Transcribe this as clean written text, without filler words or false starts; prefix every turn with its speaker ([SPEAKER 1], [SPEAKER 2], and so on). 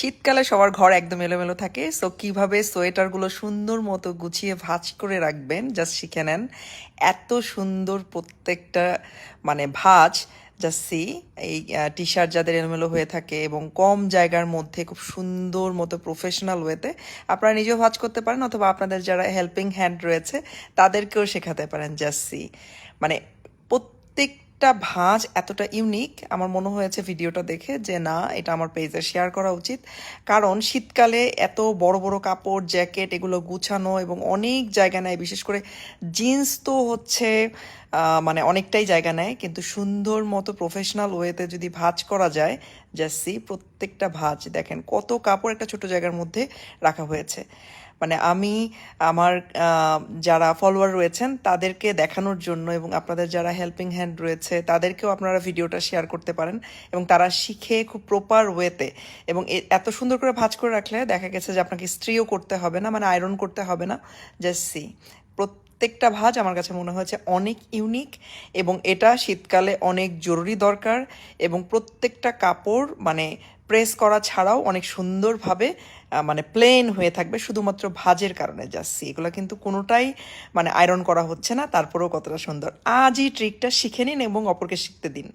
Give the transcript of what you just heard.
[SPEAKER 1] শীতকালে সবার ঘর একদম এলোমেলো থাকে, সো কিভাবে সোয়েটারগুলো সুন্দর মতো গুছিয়ে ভাঁজ করে রাখবেন জাস্ট শিখে নেন। এত সুন্দর প্রত্যেকটা ভাঁজ, জাস্ট সি। এই টি শার্ট যাদের এলোমেলো হয়ে থাকে এবং কম জায়গার মধ্যে খুব সুন্দর মতো প্রফেশনাল ওয়েতে আপনারা নিজেও ভাঁজ করতে পারেন, অথবা আপনাদের যারা হেল্পিং হ্যান্ড রয়েছে তাদেরকেও শেখাতে পারেন। জাস্ট সি, মানে প্রত্যেকটা ভাঁজ এতটা ইউনিক, আমার মনে হয়েছে ভিডিওটা দেখে যে না, এটা আমার পেজে শেয়ার করা উচিত। কারণ শীতকালে এত বড় বড় কাপড়, জ্যাকেট এগুলো গুছানো এবং অনেক জায়গা নেয়, বিশেষ করে জিন্স তো হচ্ছে অনেকটাই জায়গা নেয়, কিন্তু সুন্দর মতো প্রফেশনাল ওয়েতে যদি ভাঁজ করা যায়, জাস্ট প্রত্যেকটা ভাঁজ দেখেন কত কাপড় একটা ছোট জায়গার মধ্যে রাখা হয়েছে। আমি আমার যারা ফলোয়ার রয়েছেন তাদেরকে দেখানোর জন্য, এবং আপনাদের যারা হেল্পিং হ্যান্ড রয়েছে তাদেরকেও আপনারা ভিডিওটা শেয়ার করতে পারেন, এবং তারা শিখে খুব প্রপার ওয়েতে, এবং এত সুন্দর করে ভাঁজ করে রাখলে দেখা গেছে যে আপনাকে ইস্ত্রিও করতে হবে না, আয়রন করতে হবে না। জাস্ট সি, প্রত্যেকটা ভাঁজ আমার কাছে মনে হয়েছে অনেক ইউনিক, এবং এটা শীতকালে অনেক জরুরি দরকার। এবং প্রত্যেকটা কাপড় প্রেস করা ছাড়াও অনেক সুন্দরভাবে প্লেন হয়ে থাকবে শুধুমাত্র ভাঁজের কারণে। যাচ্ছি এগুলো কিন্তু কোনোটাই আয়রন করা হচ্ছে না, তারপরেও কতটা সুন্দর। আজই ট্রিকটা শিখে নিন এবং অপরকে শিখতে দিন।